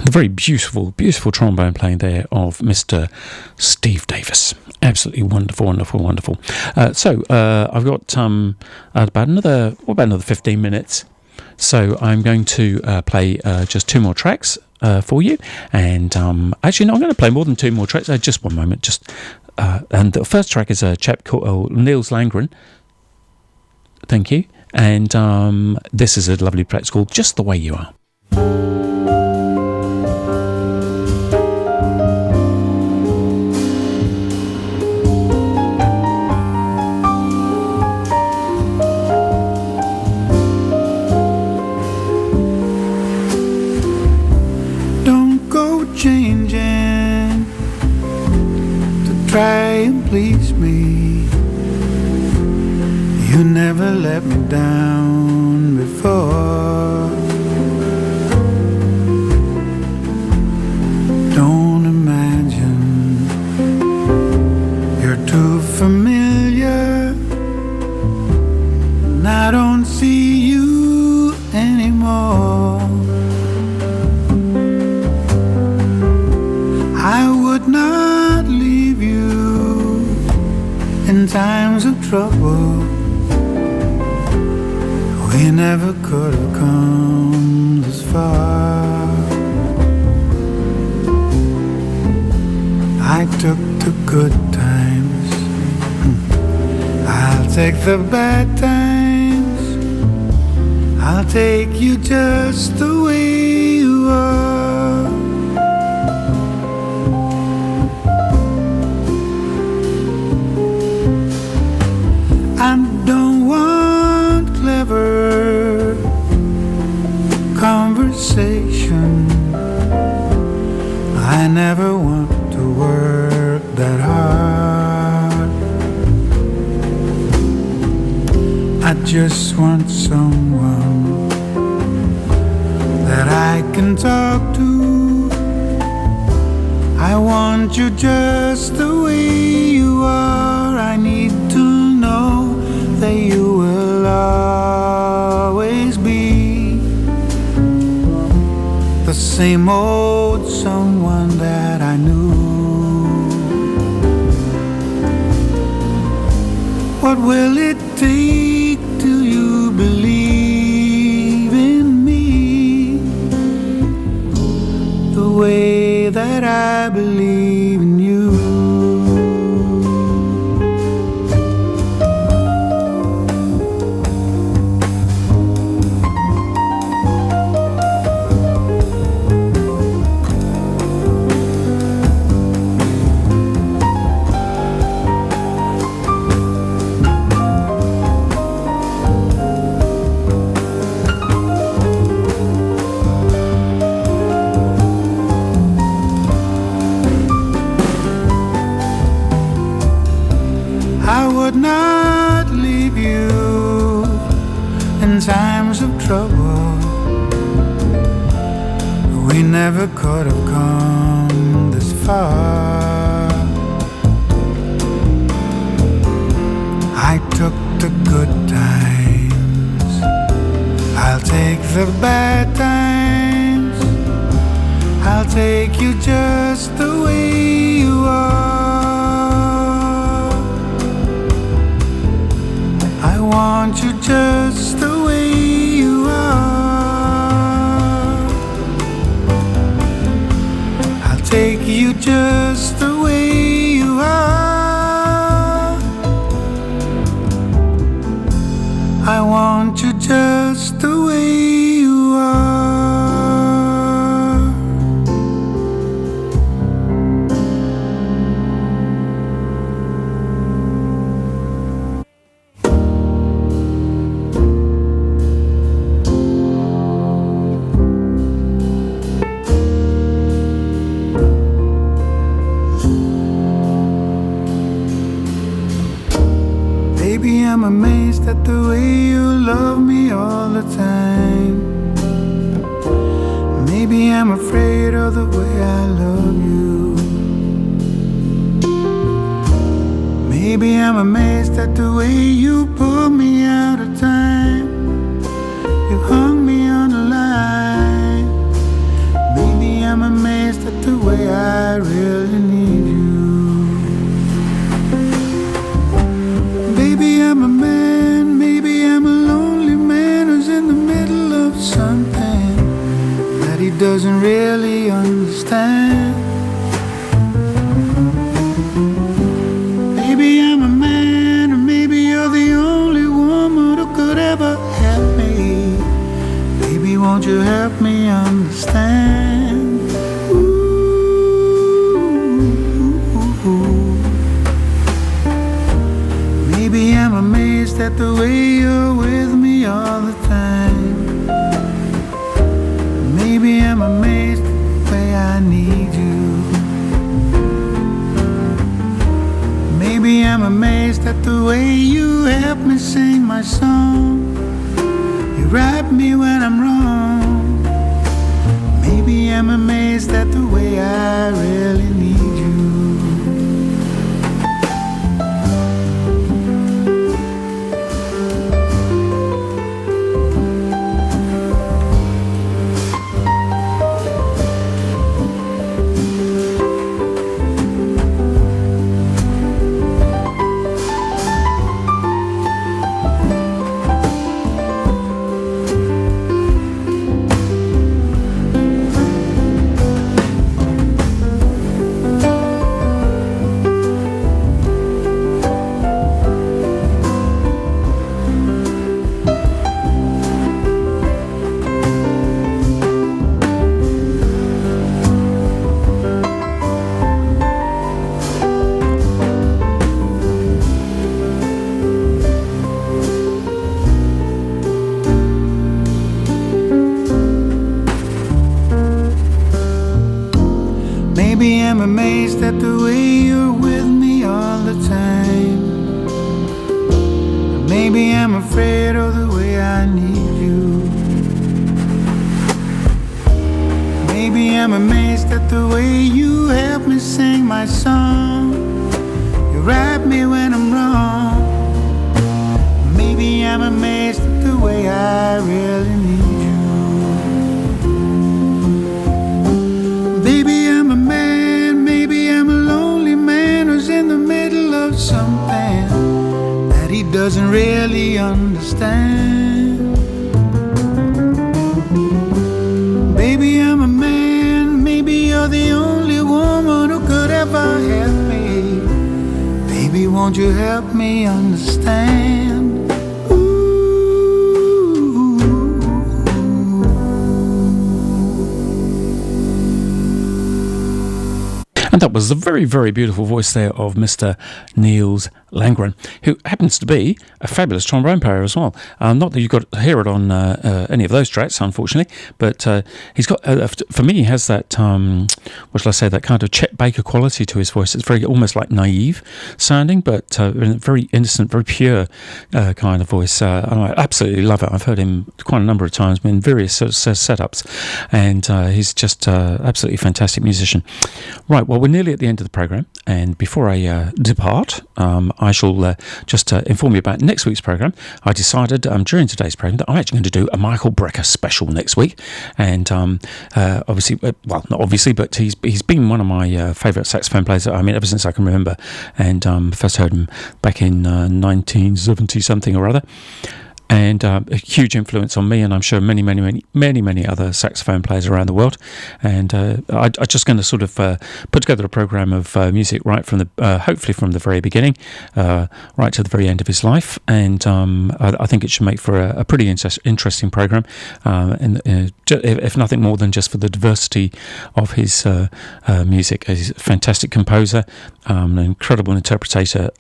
Speaker 1: Very beautiful, beautiful trombone playing there of Mr. Steve Davis. Absolutely wonderful, wonderful, wonderful. So I've got about another 15 minutes. So I'm going to play just two more tracks for you. And actually, no, I'm going to play more than two more tracks. Just one moment. And the first track is a chap called Niels Langren. Thank you. And this is a lovely track. It's called Just the Way You Are.
Speaker 4: Changing to try and please me. You never let me down before. trouble, we never could have come this far. I took the good times, I'll take the bad times, I'll take you just the way you are. I don't want clever conversation, I never want to work that hard. I just want someone that I can talk to. I want you just the way you are. I need to know that you will always be the same old someone that I knew. What will it take till you believe in me the way that I believe in you? Would not leave you in times of trouble, we never could have come this far. I took the good times, I'll take the bad times, I'll take you just the way you are. I want you just the way you are. I'll take you just the way you are. I want you just the way you are. Baby, I'm amazed at the way you love me all the time. Maybe I'm afraid of the way I love you. Maybe I'm amazed at the way you pull me out of time. You hung me on the line. Maybe I'm amazed at the way I really need you. Maybe I'm a man, maybe I'm a lonely man who's in the middle of something that he doesn't really understand. Maybe I'm a man, or maybe you're the only woman who could ever help me. Baby, won't you help me understand? Maybe I'm amazed at the way you're with me all the time. Maybe I'm amazed at the way I need you. Maybe I'm amazed at the way you help me sing my song. You right me when I'm wrong. Maybe I'm amazed at the way I really need you. Maybe I'm amazed at the way you're with me all the time. Maybe I'm afraid of the way I need you. Maybe I'm amazed at the way you help me sing my song. You right me when I'm wrong. Maybe I'm amazed at the way I really need you. Baby, I'm a man, maybe I'm a lonely man who's in the middle of something that he doesn't really understand. Baby, I'm a man, maybe you're the only woman who could ever help me. Baby, won't you help me understand?
Speaker 1: And that was the very, very beautiful voice there of Mr. Niels Landgren, who happens to be a fabulous trombone player as well. Not that you got to hear it on any of those tracks, unfortunately, but he's got, for me, he has that, what shall I say, that kind of Chet Baker quality to his voice. It's very almost like naive sounding, but very innocent, very pure kind of voice. And I absolutely love it. I've heard him quite a number of times in various sort of setups, and he's just absolutely fantastic musician. Right, well, we're nearly at the end of the program, and before I depart, I shall just inform you about next week's program. I decided during today's program that I'm actually going to do a Michael Brecker special next week, and obviously, well, not obviously, but he's been one of my favourite saxophone players. I mean, ever since I can remember, and first heard him back in 1970 something or other. And a huge influence on me, and I'm sure many other saxophone players around the world. And I'm just going to sort of put together a program of music right from the, hopefully from the very beginning, right to the very end of his life. And I think it should make for a pretty interesting program, if nothing more than just for the diversity of his music. He's a fantastic composer, an incredible interpreter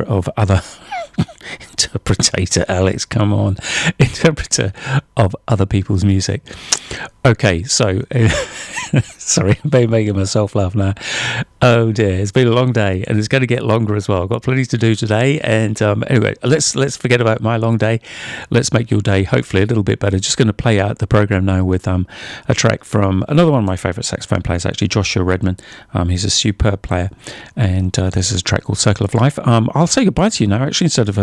Speaker 1: of other. Interpreter, Alex, come on. Interpreter of other people's music. Okay, so sorry, I'm making myself laugh now. Oh dear, it's been a long day, and it's going to get longer as well. I've got plenty to do today, and anyway, let's forget about my long day. Let's make your day hopefully a little bit better. Just going to play out the program now with a track from another one of my favourite saxophone players, actually, Joshua Redman. He's a superb player, and this is a track called Circle of Life. I'll say goodbye to you now, actually, instead of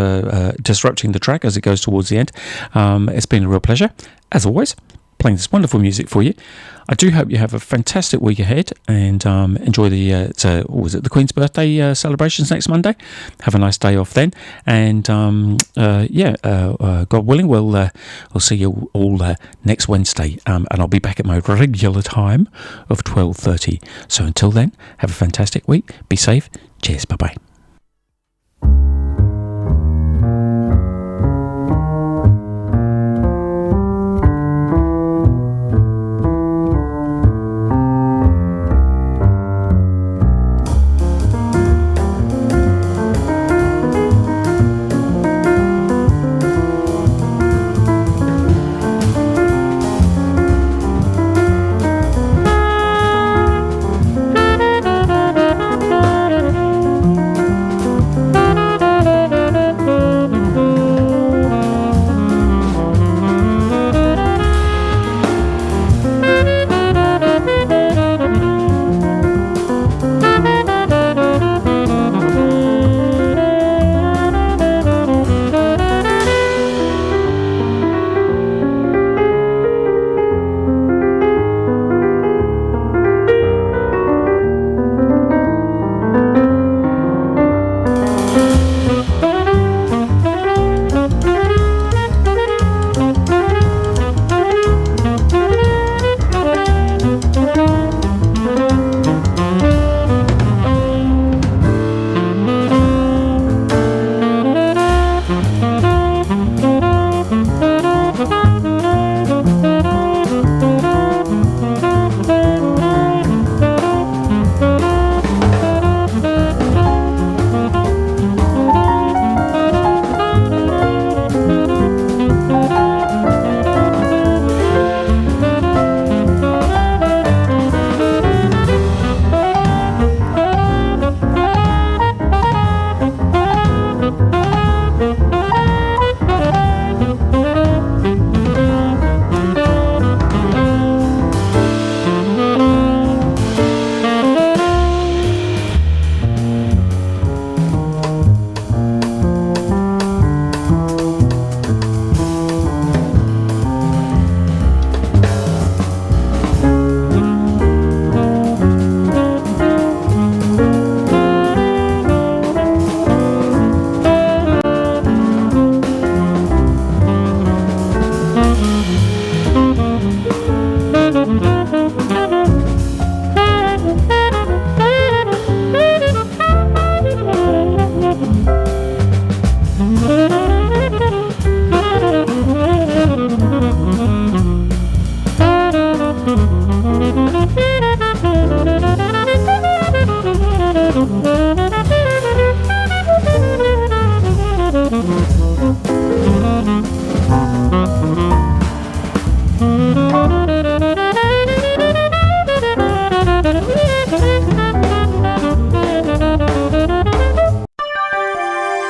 Speaker 1: disrupting the track as it goes towards the end. It's been a real pleasure, as always, playing this wonderful music for you. I do hope you have a fantastic week ahead, and enjoy the Queen's birthday celebrations next Monday. Have a nice day off then, and God willing, we'll see you all next Wednesday, and I'll be back at my regular time of 12:30. So until then, have a fantastic week. Be safe. Cheers. Bye bye.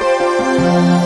Speaker 2: Bye.